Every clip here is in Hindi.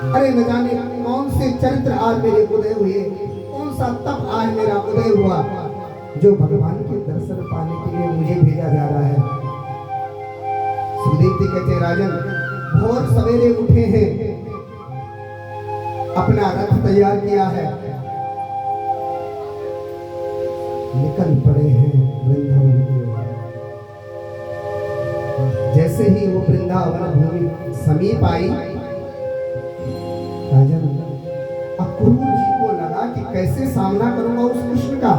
अरे न जाने कौन से चरित्र आज मेरे उदय हुए, कौन सा तप आज मेरा उदय हुआ, जो भगवान के दर्शन पाने के लिए मुझे भेजा जा रहा है। सुखदेव जी कहते राजन, भोर सवेरे उठे हैं, अपना रथ तैयार किया है, निकल पड़े हैं वृंदावन की ओर। जैसे ही वो वृंदावन भूमि समीप आई, राजन अक्रूर जी को लगा कि कैसे सामना करूंगा उस कृष्ण का,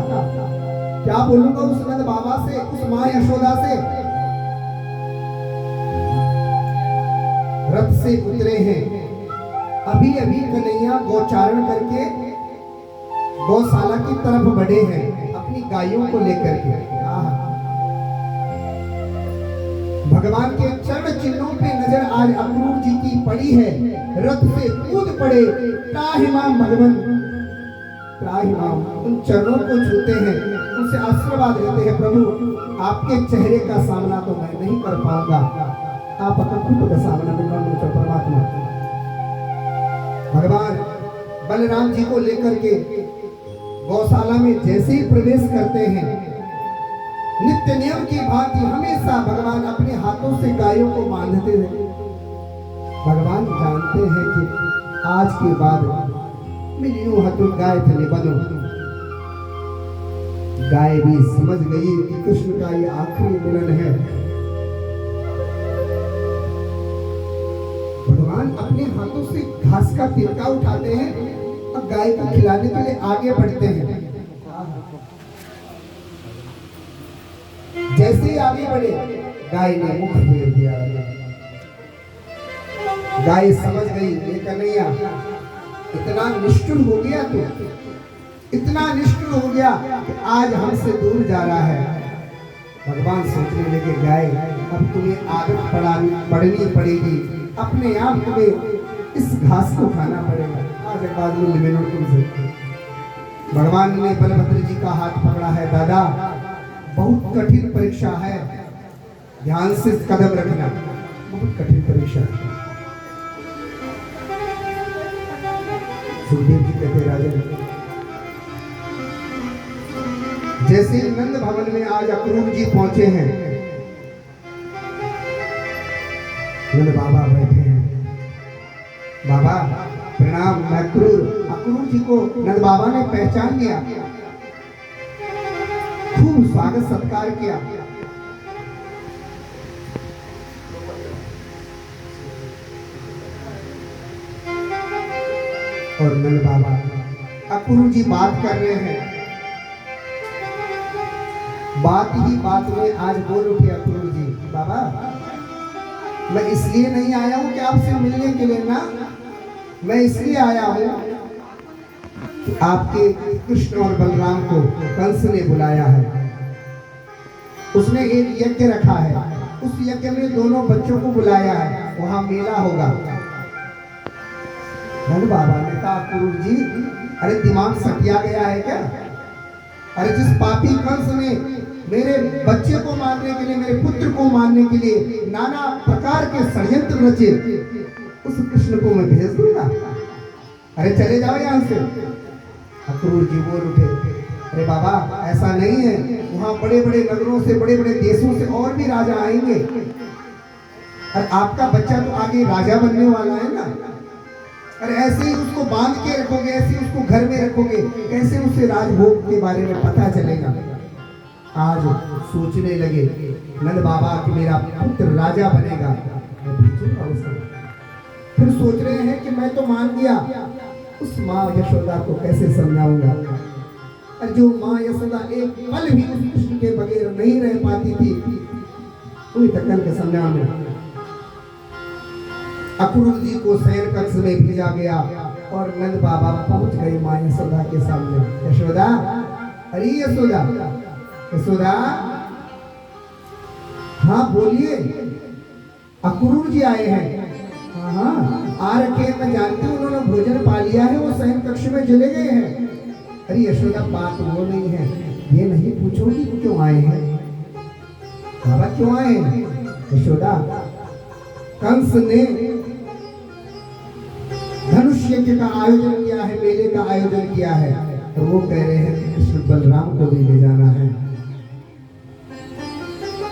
क्या बोलूंगा उस नंद बाबा से, उस मां यशोदा से। रथ से उतरे हैं, अभी अभी कन्हैया गौचारण करके गौशाला की तरफ बढ़े हैं अपनी गायों को लेकर के। भगवान के चरण चिन्हों पे नजर आज अक्रूर जी की पड़ी है। रथ से कूद पड़े, त्राहि माम भगवान, त्राहि माम, उन चरणों को छूते हैं, उनसे आशीर्वाद लेते हैं, प्रभु आपके चेहरे का सामना तो मैं नहीं कर पाऊंगा, आप अकूट का सामना करूंगा मुझे परमात्मा। भगवान बलराम जी को लेकर के गौशाला में जैसे ही प्रवेश करते हैं, नित्य नियम की भांति हमेशा भगवान अपने हाथों से गायों को बांधते हैं। भगवान जानते हैं कि आज के बाद मिलियों हाथों गाय थे बनो। गाय भी समझ गई कि कृष्ण का ये आखिरी मिलन है। भगवान अपने हाथों से घास का तिनका उठाते हैं और गाय को खिलाने के लिए आगे बढ़ते हैं। जैसे ही आगे बढ़े, गाय ने मुख फेर दिया। गाय समझ गई ये कन्हैया इतना निष्ठुर हो गया, तो इतना निष्ठुर हो गया कि आज हमसे दूर जा रहा है। भगवान सोचने लगे, गाय अब तुम्हें आदत पड़नी पड़ेगी, अपने आप तुम्हें इस घास को खाना पड़ेगा। आज बाद में मिलो तुमसे। भगवान ने बलभद्र जी का हाथ पकड़ा है, दादा बहुत कठिन परीक्षा है, ध्यान से कदम रखना, बहुत कठिन परीक्षा है। सुखदेव जी कहते राजन, जैसे नंद भवन में आज अक्रूर जी पहुंचे हैं, नंद बाबा बैठे हैं। बाबा प्रणाम, मैं अक्रूर जी को नंद बाबा ने पहचान लिया, खूब स्वागत सत्कार किया। और नंद बाबा अक्रूर जी बात कर रहे हैं, बात ही बात में आज बोल उठे अक्रूर जी, बाबा मैं इसलिए नहीं आया हूं कि आपसे मिलने के लिए ना, मैं इसलिए आया हूं कि आपके कृष्ण और बलराम को कंस ने बुलाया है, उसने एक यज्ञ रखा है, उस यज्ञ में दोनों बच्चों को बुलाया है, वहां मेला होगा। नंद बाबा ने कहा, अक्रूर जी अरे दिमाग सटिया गया है क्या? अरे जिस पापी कंस ने मेरे बच्चे को मारने के लिए, मेरे पुत्र को मारने के लिए नाना प्रकार के षड्यंत्र रचे, उस कृष्ण को मैं भेज दूंगा? अरे चले जाओ यहाँ से। अक्रूर जी बोल उठे, अरे बाबा ऐसा नहीं है, वहाँ बड़े बड़े नगरों से, बड़े बड़े देशों से और भी राजा आएंगे, और आपका बच्चा तो आगे राजा बनने वाला है ना। अरे ऐसे ही उसको बांध के रखोगे, ऐसे ही उसको घर में रखोगे, कैसे उसे राजभोग के बारे में पता चलेगा? आज सोचने लगे नंद बाबा कि मेरा पुत्र राजा बनेगा, फिर सोच रहे हैं कि मैं तो मान गया, उस माँ यशोदा को कैसे समझाऊंगा? और जो माँ यशोदा एक पल भी उस कृष्ण के बगैर नहीं रह पाती थी, पूरी तकन के समझाने अक्रूर जी को शयन कक्ष में भेजा गया और नंद बाबा पहुंच गए माँ यशोदा के सामने। यशोदा, अरे यशोदा, यशोदा, हाँ बोलिए, अक्रूर जी आए हैं। हाँ आ रखे, मैं जानती हूँ, उन्होंने भोजन पा लिया है, वो शयन कक्ष में चले गए हैं। अरे यशोदा बात वो नहीं है, ये नहीं पूछोगी क्यों आए हैं? बाबा क्यों आए हैं? यशोदा, कंस ने धन धनुष यज्ञ का आयोजन किया है, मेले का आयोजन किया है, और वो कह रहे हैं कि कृष्ण बलराम को भी ले जाना है।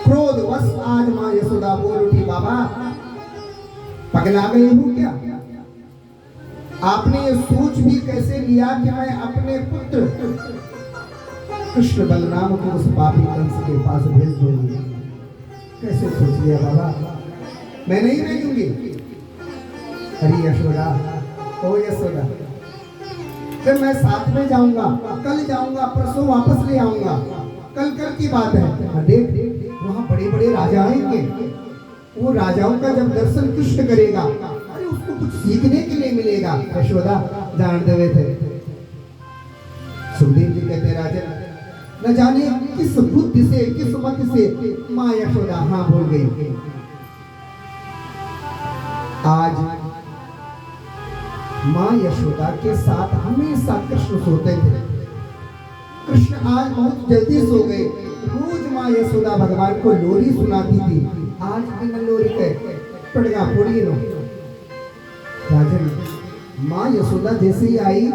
क्रोधवश आज माँ यशोदा बोल उठी, बाबा पगला गए हो क्या? आपने ये सोच भी कैसे लिया कि मैं अपने पुत्र कृष्ण बलराम को उस पापी कंस के पास भेज दूंगी? कैसे सोच लिया बाबा? मैं नहीं भेजूंगी। अरे यशोदा, ओ यशोदा, फिर मैं साथ में जाऊंगा, कल जाऊंगा, परसों वापस ले आऊंगा, कल की बात है। देख वहां बड़े बड़े राजा आएंगे, वो राजाओं का जब दर्शन कृष्ण करेगा, अरे उसको कुछ सीखने के लिए मिलेगा। यशोदा जान देवे थे। सुखदेव जी कहते राजन, न जाने किस बुद्धि से, किस मत से माँ यशोदा हाँ बोल गई। आज माँ यशोदा के साथ हमेशा कृष्ण सोते थे। कृष्ण आज बहुत जल्दी सो गए। रोज माँ यशोदा भगवान को लोरी सुनाती थी। आज बिना लोरी के पड़गा फोड़ी लो। राजन, माँ यशोदा जैसे ही आई,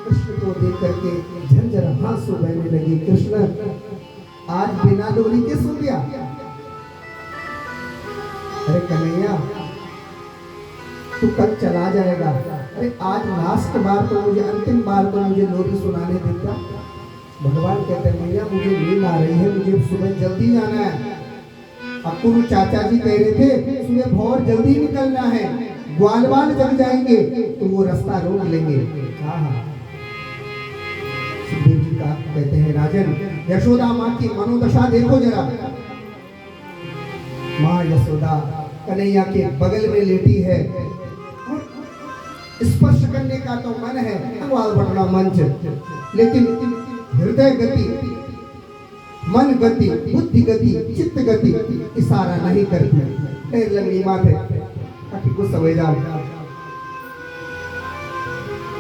कृष्ण को देख करके झंझर आंसू बहने लगी। कृष्ण आज बिना लोरी के सो गया? अरे कन्हैया, तू कल चला जाएगा। अरे आज लास्ट बार तो मुझे, अंतिम बार तो मुझे लोरी सुनाने देता। भगवान कहते हैं मैया मुझे नींद आ रही है, मुझे सुबह जल्दी जाना है। अक्कुर चाचा जी कह रहे थे सुबह बहुत जल्दी निकलना है, ग्वालवाल जग जाएंगे तो वो रास्ता रोक लेंगे। हाँ, सुखदेव जी का कहते हैं राजन, यशोदा माँ की मनोदशा देखो जरा। माँ यशोदा कन्हैया के बगल में लेटी है, स्पर्श करने का तो मन है, ग्वाल बटना मंच, लेकिन हृदय गति, मन गति, बुद्धि गति, चित्त गति इशारा नहीं करती। ढेर लंगड़ी बात है, ताकि कुछ समझ जाओ।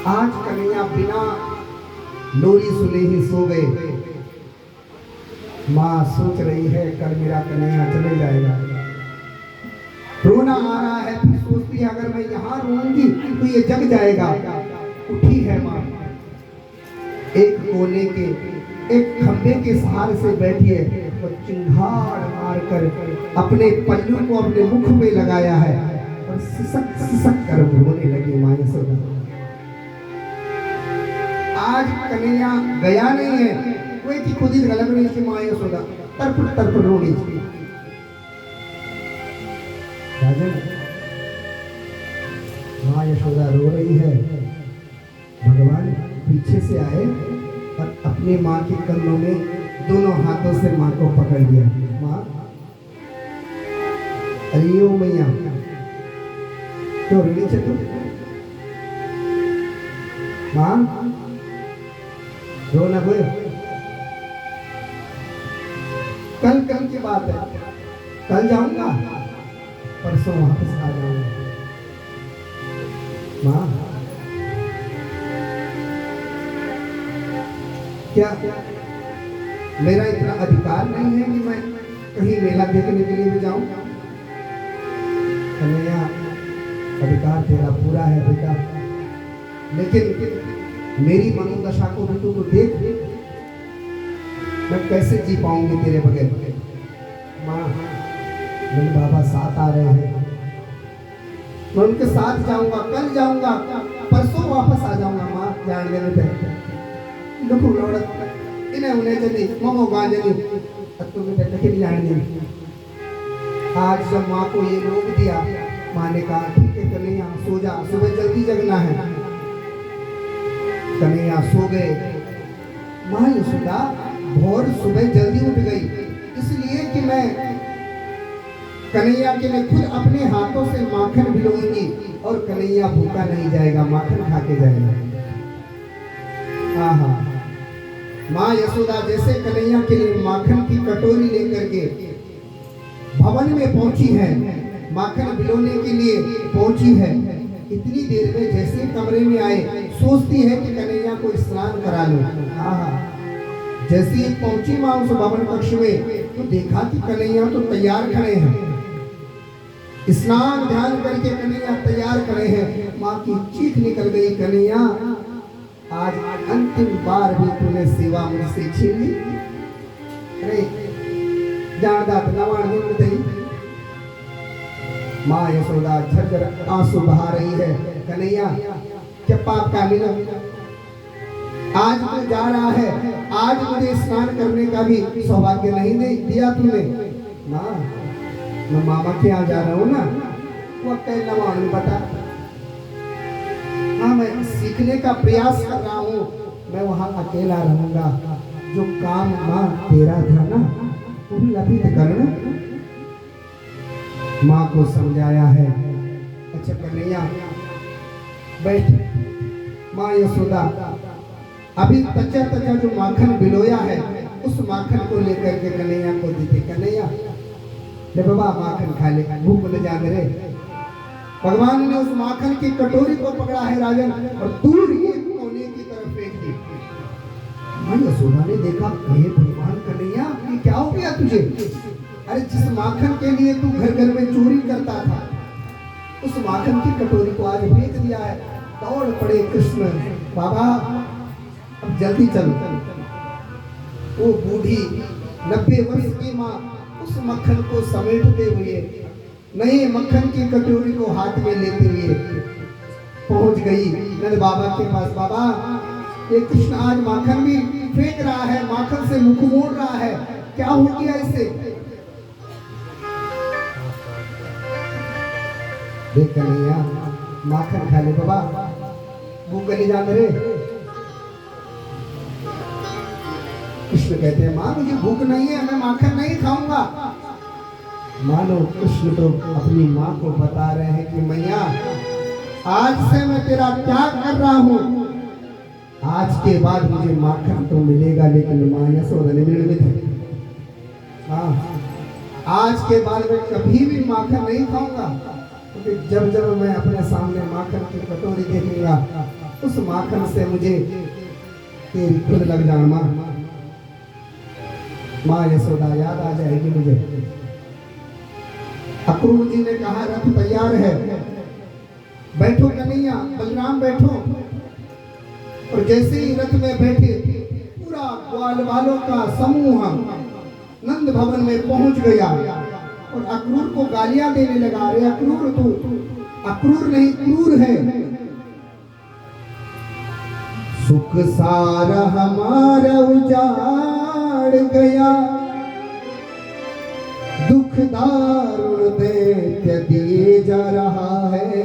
आज कन्हैया बिना लोरी सुने ही सो गए। माँ सोच रही है कल मेरा कन्हैया चले जाएगा, रोना आ रहा है, फिर सोचती है अगर मैं यहाँ रोऊंगी तो ये जग जाएगा। उठी है माँ, एक कोने के एक खंबे के सहारे से बैठी है, तो चिंगाड़ मारकर अपने पल्लू को अपने मुख में लगाया है और सिसक सिसक कर रोने लगी माँ यशोदा। आज कन्हैया गया नहीं है, वो की खुद ही गलत नहीं थी। माँ यशोदा तरफ रो रही थी। माँ यशोदा रो रही है, भगवान पीछे से आए और अपनी माँ के कंधों में दोनों हाथों से माँ को पकड़ लिया। माँ, अरे ओ मैया तो ऋणी चतुर, माँ रो ना कोई, कल की बात है, कल जाऊंगा, परसों वापस आ जाऊंगा। माँ क्या मेरा इतना अधिकार नहीं है कि मैं कहीं मेला देखने के लिए भी जाऊं? कन्हैया, अधिकार तेरा पूरा है बेटा, लेकिन मेरी मनोदशा को भी तू देख, मैं कैसे जी पाऊंगी तेरे बगैर? माँ, मेरे बाबा साथ आ रहे हैं, मैं उनके साथ जाऊंगा, कल जाऊंगा, परसों वापस आ जाऊंगा। माँ जान देने पे लुकु लौड़त इन्हें उन्हें जल्दी मोमो गांजनी अतुल में नहीं जाने देंगे। आज जब माँ को ये रोक दिया, माँ ने कहा ठीक है कन्हैया सो जा, सुबह जल्दी जगना है। कन्हैया सो गए। माँ यशोदा भोर सुबह जल्दी उठ गई, इसलिए कि मैं कन्हैया के लिए खुद अपने हाथों से माखन भिगोऊंगी और कन्हैया भूखा नहीं जाएगा, माखन खा के जाएगा। हाँ, माँ यशोदा जैसे कन्हैया के लिए माखन की कटोरी लेकर के भवन में पहुंची है, माखन भिगोने के लिए पहुंची है, इतनी देर में जैसे कमरे में आए सोचती है कि कन्हैया को स्नान करा लो। हाँ, जैसे ही पहुंची माँ उस भवन कक्ष में तो देखा कि कन्हैया तो तैयार खड़े हैं, स्नान ध्यान करके कन्हैया तैयार करे हैं। माँ की चीख निकल गई, कन्हैया आज अंतिम बार भी तूने सेवा मुझसे छीन ली। अरे जानदा नवाण दिन बताई। माँ यशोदा झरझर आंसू बहा रही है। कन्हैया क्या पाप का मिला, आज तू जा रहा है, आज मुझे स्नान करने का भी सौभाग्य नहीं दिया तूने। माँ मैं मामा के यहाँ जा रहा हूँ ना, वो कहीं नवाण में बता। हाँ मैं सीखने का प्रयास कर रहा हूँ, मैं वहाँ अकेला रहूंगा। जो काम माँ तेरा था ना वो भी लपित करना। माँ को समझाया है। अच्छा कन्हैया बैठ। माँ यशोदा अभी तचा तचा जो माखन भिगोया है उस माखन को लेकर के कन्हैया को देते। कन्हैया ले बाबा माखन खा ले, भूख न जाग रे। भगवान ने उस माखन की कटोरी को पकड़ा है राजन और दूर एक कोने की तरफ फेंक दी। माँ यशोदा ने देखा, हे भगवान कन्हैया ये क्या हो गया तुझे? अरे जिस माखन के लिए तू घर घर में चोरी करता था उस माखन की कटोरी को आज फेंक दिया है। दौड़ पड़े कृष्ण, बाबा अब जल्दी चल। वो बूढ़ी 90 वर्ष की माँ उस मक्खन को समेटते हुए नए मक्खन की कटोरी को हाथ में लेते हुए पहुंच गई नंद बाबा के पास। बाबा ये कृष्ण आज माखन भी फेंक रहा है, माखन से मुख मोड़ रहा है, क्या हो गया इसे? देख कन्हैया माखन खा ले बाबा, भूख नहीं जान रे। कृष्ण कहते हैं माँ मुझे भूख नहीं है, मैं माखन नहीं खाऊंगा। मानो कृष्ण तो अपनी माँ को बता रहे हैं कि मैया आज से मैं तेरा त्याग कर रहा हूँ, आज के बाद मुझे माखन तो मिलेगा लेकिन माँ यशोदा ने निर्मित है। हाँ आज के बाद मैं कभी भी माखन नहीं खाऊंगा, क्योंकि जब जब मैं अपने सामने माखन की कटोरी देखूंगा उस माखन से मुझे तेरी खुद लग जाना। माँ यशोदा याद आ जाएगी मुझे। अक्रूर जी ने कहा रथ तैयार है, बैठो कन्हैया, बलराम बैठो। और जैसे ही रथ में बैठे पूरा ग्वाल वालों का समूह नंद भवन में पहुंच गया और अक्रूर को गालियां देने लगा। अरे अक्रूर तू अक्रूर नहीं क्रूर है। सुख सारा हमारा उजाड़ गया, दुख दारुण दैत्य दिए जा रहा है।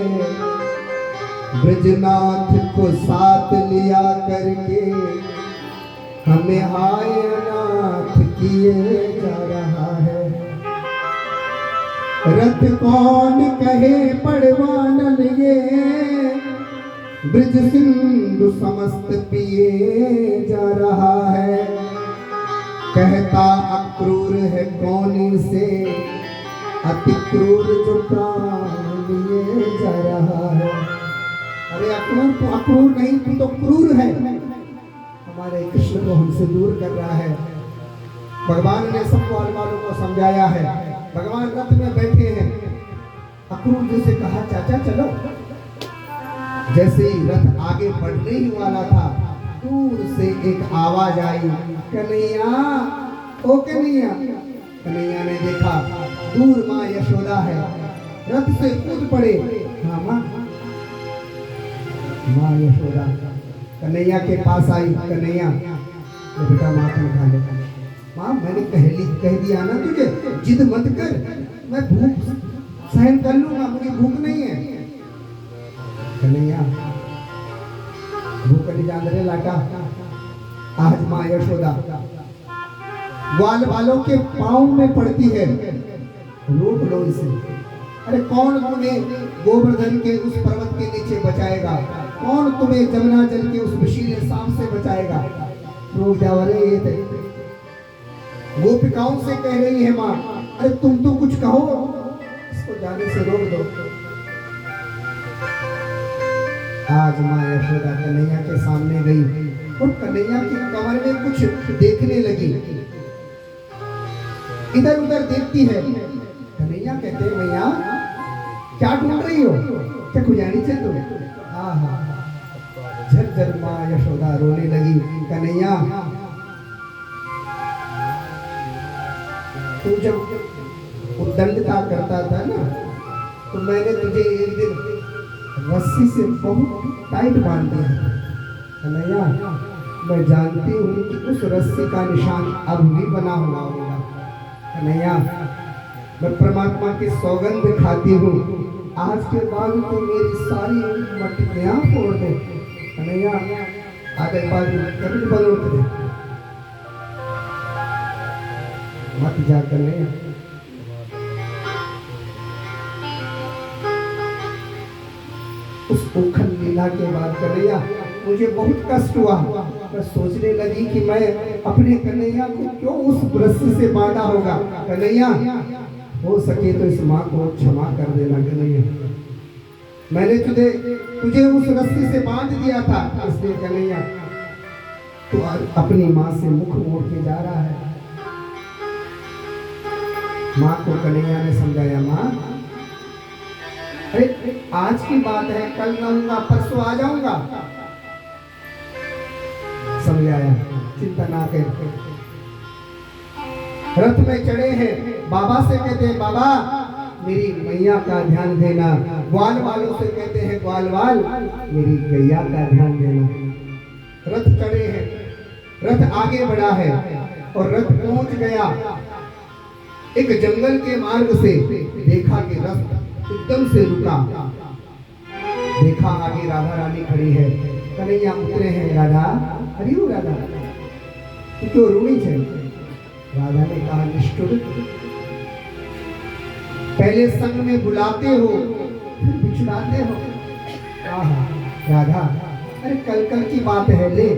ब्रजनाथ को साथ लिया करके हमें हाय अनाथ किए जा रहा है। रथ कौन कहे पड़वानन ये, ब्रज सिंधु समस्त पिए जा रहा है। कहता अक्रूर है कौन से, अति क्रूर जो प्राण लिए जा रहा है। अरे अक्रूर तो अक्रूर नहीं, तू तो क्रूर है, हमारे कृष्ण को हमसे दूर कर रहा है। भगवान ने सब वालों को समझाया है। भगवान रथ में बैठे हैं, अक्रूर जी से कहा चाचा चलो। जैसे ही रथ आगे बढ़ने ही वाला था दूर से एक आवाज आई, कन्हैया ओ कन्हैया। कन्हैया ने देखा दूर माँ यशोदा है, रथ से कूद पड़े। हाँ माँ यशोदा कन्हैया के पास आई। कन्हैया बेटा माखन खा ले। माँ मैंने कह दिया ना तुझे, जिद मत कर, मैं भूख सहन कर लूंगा, मुझे भूख नहीं है। कन्हैया भूख नहीं जान रहे लाटा। आज माँ यशोदा ग्वाल वालों के पाँव में पड़ती है, रोक लो इसे। अरे कौन तुम्हें गोवर्धन के उस पर्वत के नीचे बचाएगा, कौन तुम्हें जमुना जल के उस विशीले सांप से बचाएगा। रोक जाओ। अरे ये गोपिकाओं से कह रही है माँ, अरे तुम तो कुछ कहो, इसको जाने से रोक दो। आज माँ यशोदा कन्हैया के सामने गई और कन्हैया की कमर में कुछ देखने लगी, इधर उधर देखती है। कन्हैया कहते हैं भैया क्या ढूंढ रही हो? क्या खुजानी चाहिए तुम्हें? हाँ हाँ। झरझर माँ यशोदा रोने लगी, कन्हैया तू जब उद्दंडता करता था ना, तो मैंने तुझे एक दिन रस्सी से बहुत टाइट बांध दिया था। कन्हैया मैं जानती हूँ कि उस रस्सी का निशान अब भी बना हुआ होगा। कन्हैया मैं परमात्मा की सौगंध खाती हूँ, आज के बाद तो मेरी सारी मटकियाँ फोड़ दे। कन्हैया आगे बाद कभी बल उठ दे, मत जा कन्हैया। उस उखल लीला के बाद कन्हैया मुझे बहुत कष्ट हुआ। मैं सोचने लगी कि मैं अपने कन्हैया को क्यों उस रस्सी से बांधा होगा। कन्हैया हो सके तो इस माँ को क्षमा कर देना कन्हैया। मैंने तुझे उस रस्सी से बांध दिया था, इसलिए कन्हैया तू अपनी माँ से मुख मोड़ के जा रहा है। माँ को कन्हैया ने समझाया, माँ अरे आज की बात है, कल न आऊंगा, परसों आ जाऊंगा। समझाया, चिंता ना कर। रथ में चढ़े हैं, बाबा से कहते हैं बाबा मेरी मैया का ध्यान देना। ग्वाल वालों से कहते हैं ग्वाल वाल मेरी गैया का ध्यान देना। रथ चढ़े हैं, रथ आगे बढ़ा है और रथ पहुंच गया एक जंगल के मार्ग से। देखा कि रथ एकदम से रुका, देखा आगे राधा रानी खड़ी है। कन्हैया उतरे हैं, राधा अरे हो राधा तू क्यों रोई है? राधा ने कहा निष्ठुर, पहले संग में बुलाते हो फिर बिछड़ाते हो। राधा अरे कल कल की बात है, ले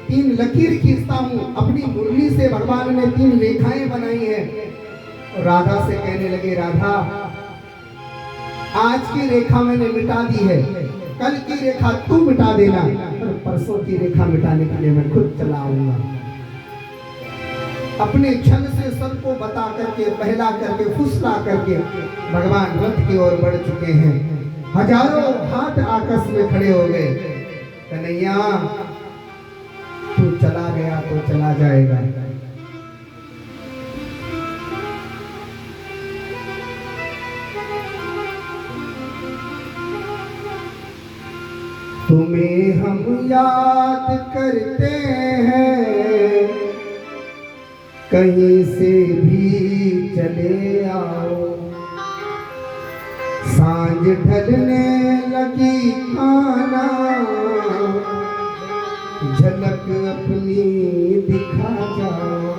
3 लकीर खींचता हूँ अपनी मुरली से। भगवान ने 3 रेखाएं बनाई हैं। और राधा से कहने लगे, राधा आज की रेखा मैंने मिटा दी है, कल की रेखा तू मिटा देना, और परसों की रेखा मिटाने के लिए मैं खुद चला आऊंगा। अपने छल से सबको बता करके, बहला करके, फुसला करके भगवान रथ की ओर बढ़ चुके हैं। हजारों हाथ आकाश में खड़े हो गए। कन्हैया तू चला गया तो चला जाएगा, तुम्हें हम याद करते हैं, कहीं से भी चले आओ। सांझ ढलने लगी खाना, झलक अपनी दिखा जाओ।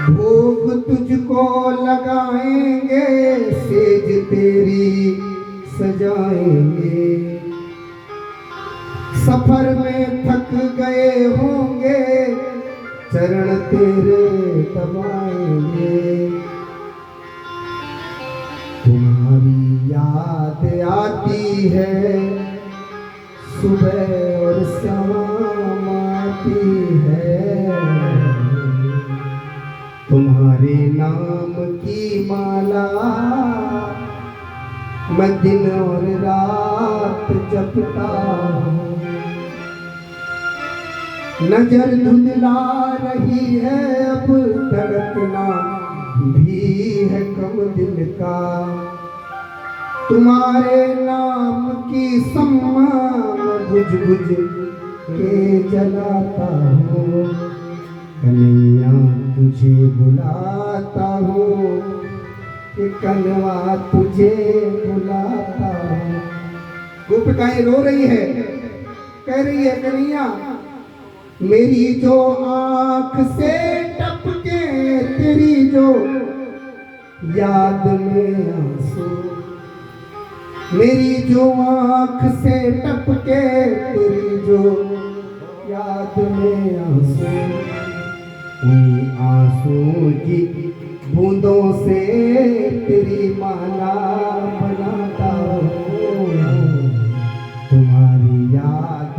भोग तुझको लगाएंगे, सेज तेरी सजाएंगे। सफर में थक गए होंगे, चरण तेरे दबाएंगे। तुम्हारी याद आती है, सुबह और शाम आती है। तुम्हारे नाम की माला मैं दिन और रात जपता हूँ। नजर धुंधला रही है, अब धड़कना भी है कम दिल का। तुम्हारे नाम की सम्मा बुझ बुझ के जलाता हूँ। कन्हैया तुझे बुलाता हूँ, कि कनवा तुझे बुलाता हूँ। गोपिकाएं रो रही है, कह रही है कन्हैया मेरी जो आँख से टपके तेरी जो याद में आंसू। मेरी जो आँख से टपके तेरी जो याद में आंसू। उन्हीं आंसू की बूंदों से तेरी माला बनाता हूँ। तुम्हारी याद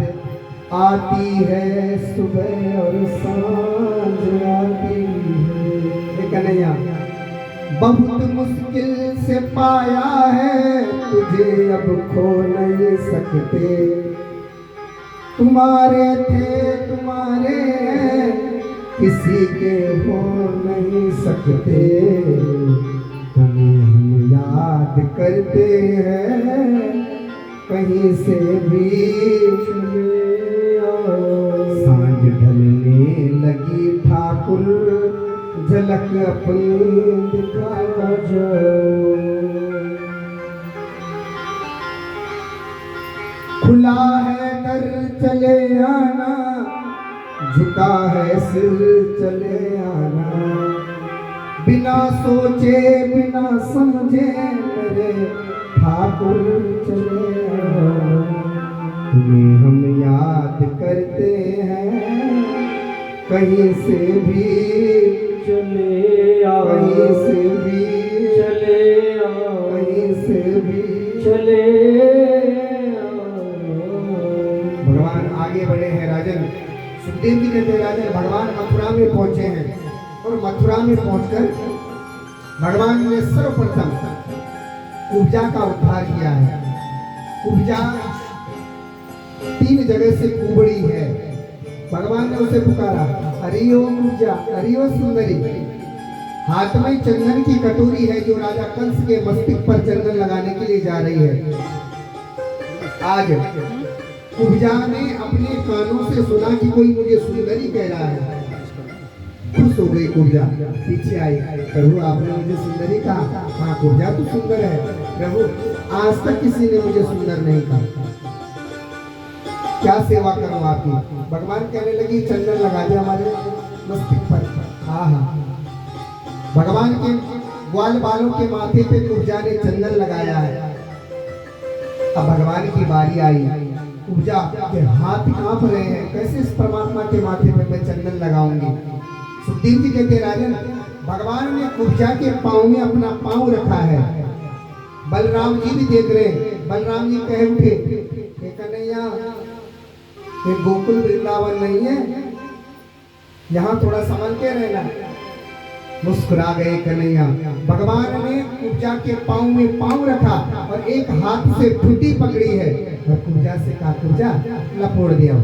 आती है, सुबह और सांझ आती है। कन्हैया बहुत मुश्किल से पाया है तुझे, अब खो नहीं सकते। तुम्हारे थे तुम्हारे हैं, किसी के हो नहीं सकते। तुम्हें हम याद करते हैं कहीं से भी। सांझ ढलने लगी ठाकुर, झलक अपनी दिखा जाओ। खुला है दर चले आना, झुका है सिर चले आना। बिना सोचे बिना समझे मेरे ठाकुर चले आना। तुम्हें हम याद करते हैं कहीं से भी चले आओ, कहीं से भी चले आओ, कहीं से भी चले आओ। भगवान आगे बढ़े हैं राजन। सुखदेव जी कहते हैं राजन भगवान मथुरा में पहुंचे हैं और मथुरा में पहुंचकर भगवान ने सर्वप्रथम कुब्जा का उद्धार किया है। कुब्जा 3 जगह से कुबड़ी है। भगवान ने उसे पुकारा, हरिओ कुब्जा, हरिओ सुंदरी। हाथ में चंदन की कटोरी है जो राजा कंस के मस्तक पर चंदन लगाने के लिए जा रही है। आज कुब्जा ने अपने कानों से सुना कि कोई मुझे सुंदरी कह रहा है। खुश हो गई कुब्जा, पीछे आई, प्रभु आपने मुझे सुंदरी कहा। हाँ कुब्जा तो सुंदर है प्रभु, आज तक किसी ने मुझे सुंदर नहीं कहा। क्या सेवा करूं आपकी? भगवान कहने लगी चंदन लगा दे हमारे मस्तक पर। हाँ हाँ, भगवान के ग्वाल बालों के माथे पे कुब्जा ने चंदन लगाया है। अब भगवान की बारी आई। कुब्जा के हाथ कांप रहे हैं, कैसे इस परमात्मा के माथे पे मैं चंदन लगाऊंगी। सुखदेव जी कहते राजन भगवान ने कुब्जा के पांव में अपना पांव रखा है। बलराम जी भी देख रहे हैं। बलराम जी कहे उठे, कन्हैया ये गोकुल वृंदावन नहीं है, यहाँ थोड़ा संभल के रहना। मुस्कुरा गए कन्हैया। भगवान ने कुब्जा के पांव में पांव रखा और एक हाथ से ठुड्डी पकड़ी है और कुब्जा से कहा कुब्जा लपोड़ दिया।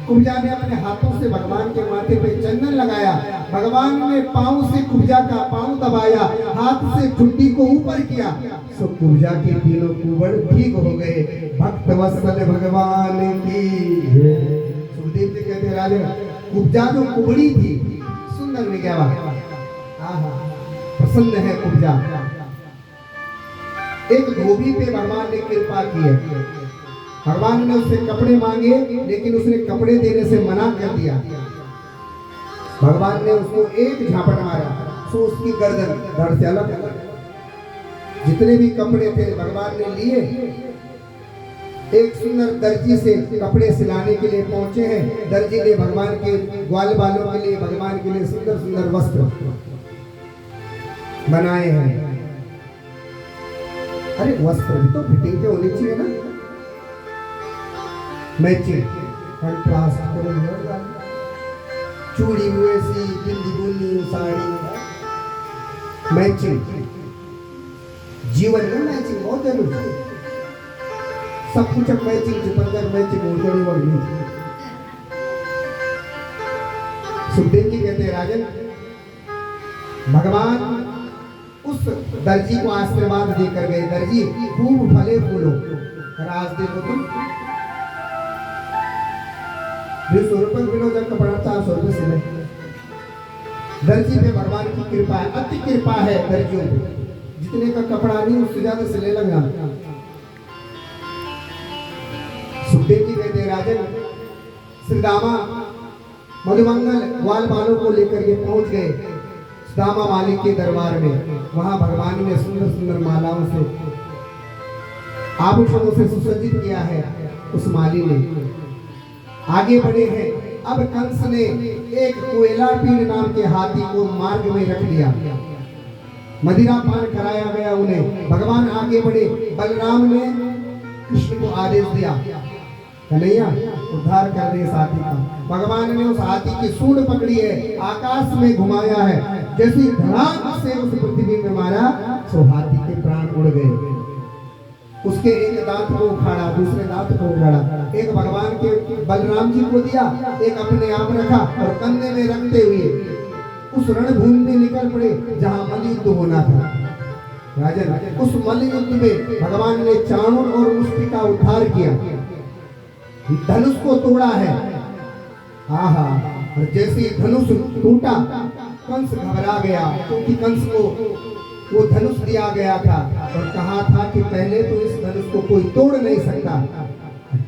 कुब्जा ने अपने हाथों से भगवान के माथे पे चंदन लगाया। भगवान ने पांव से कुब्जा का पांव दबाया, हाथ से ठुड्डी को ऊपर किया। सो कुब्जा के तीनों कुबड़ ठीक हो गए। भक्त वत्सल भगवान की। सुखदेव जी कहते राजा कुब्जा जो कुबड़ी थी सुंदर में क्या प्रसन्न है कुब्जा। एक धोबी पे भगवान ने कृपा की है। भगवान ने उससे कपड़े मांगे लेकिन उसने कपड़े देने से मना कर दिया। भगवान ने उसको एक झापट मारा, सो उसकी गर्दन धड़ से अलग अलग। जितने भी कपड़े थे भगवान ने लिए। एक सुंदर दर्जी से कपड़े सिलाने के लिए पहुंचे हैं। दर्जी ने भगवान के ग्वाल बालों के लिए, भगवान के लिए सुंदर सुंदर वस्त्र बनाए हैं। अरे वस्त्र भी तो फिटिंग के होने चाहिए ना, मैचिंग कंट्रास्ट करेंगे। चूड़ी वैसी, बिंदी बुनी साड़ी, मैचिंग। जीवन में मैचिंग बहुत जरूरी है। सब कुछ अब मैचिंग चिपंदर मैचिंग उड़गड़ी वड़गड़ी। सुखदेव जी कहते हैं राजन भगवान उस दर्जी को आशीर्वाद देकर गए। दर्जी खूब फले फूलो, आज देखो तुम 200 रुपए किलो जब कपड़ा 400 रुपए सिले। दर्जी पे भगवान की कृपा है, अति कृपा है दर्जियों पे। जितने का कपड़ा नहीं उससे ज्यादा सिले लगा। सुखदेव जी कहते राजन श्रीदामा मधुमंगल ग्वाल बालों को लेकर के पहुंच गए सुदामा मालिक के दरबार में। वहां भगवान ने सुंदर सुंदर मालाओं से आभूषणों से सुसज्जित किया है। उस माली ने आगे बढ़े हैं। अब कंस ने एक कोयला पीड़ नाम के हाथी को मार्ग में रख लिया। मदिरा पान कराया गया उन्हें। भगवान आगे बढ़े। बलराम ने कृष्ण को आदेश दिया, कन्हैया उद्धार कर दे साथी का। भगवान ने उस हाथी की सूंड पकड़ी है, आकाश में घुमाया है, जैसे धड़ाम से उस पृथ्वी में मारा तो हाथी के प्राण उड़ गए। उसके एक दांत को उखाड़ा, दूसरे दांत को उखाड़ा, एक भगवान के बलराम जी को दिया, एक अपने आप रखा और कंधे में रखते हुए उस रणभूमि में निकल पड़े जहां मल्लयुद्ध होना था। राजन, उस मल्लयुद्ध में भगवान ने चाणूर और मुष्टि का उद्धार किया, धनुष को तोड़ा है। आहा, और जैसे धनुष टूटा कंस घबरा गया, क्योंकि कंस को वो धनुष दिया गया था और कहा था कि पहले तो इस धनुष को कोई तोड़ नहीं सकता,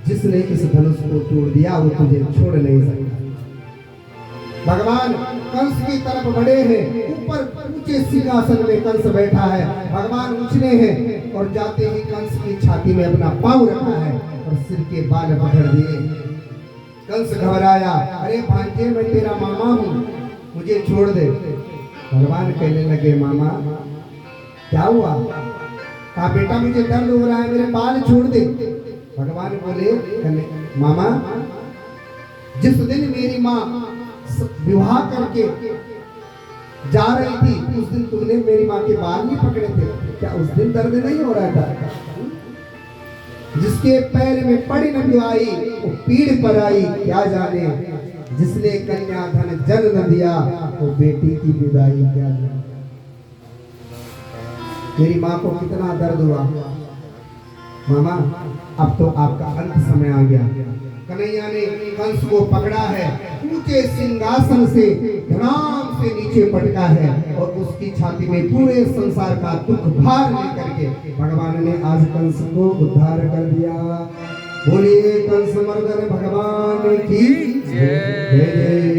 जिसने इस धनुष को तोड़ दिया वो तुझे छोड़ नहीं सकता। भगवान कंस की तरफ बढ़े हैं, ऊपर ऊंचे सिंहासन में कंस बैठा है, भगवान उछले हैं और जाते ही कंस की छाती में अपना पांव रखा है और सिर के बाल पकड़ दिए। कंस घबराया, अरे भांजे मैं तेरा मामा हूँ, मुझे छोड़ दे। भगवान कहने लगे, मामा क्या हुआ? कहा बेटा मुझे दर्द हो रहा है, मेरे बाल छोड़ दे। भगवान बोले, मामा जिस दिन मेरी माँ विवाह करके जा रही थी उस दिन तुमने मेरी माँ के बाल नहीं पकड़े थे क्या? उस दिन दर्द नहीं हो रहा था? जिसके पैर में पड़ी न आई वो पीड़ पर आई, क्या जाने जिसने कन्या धन जन न दिया वो बेटी की विदाई क्या जाने। मेरी माँ को कितना दर्द हुआ। मामा अब तो आपका अंत समय आ गया। कन्हैया ने कंस को पकड़ा है, ऊंचे सिंहासन से धड़ाम से नीचे पटका है और उसकी छाती में पूरे संसार का दुख भार लेकर के भगवान ने आज कंस को उद्धार कर दिया। बोलिए कंस मर्दन भगवान की जय जय।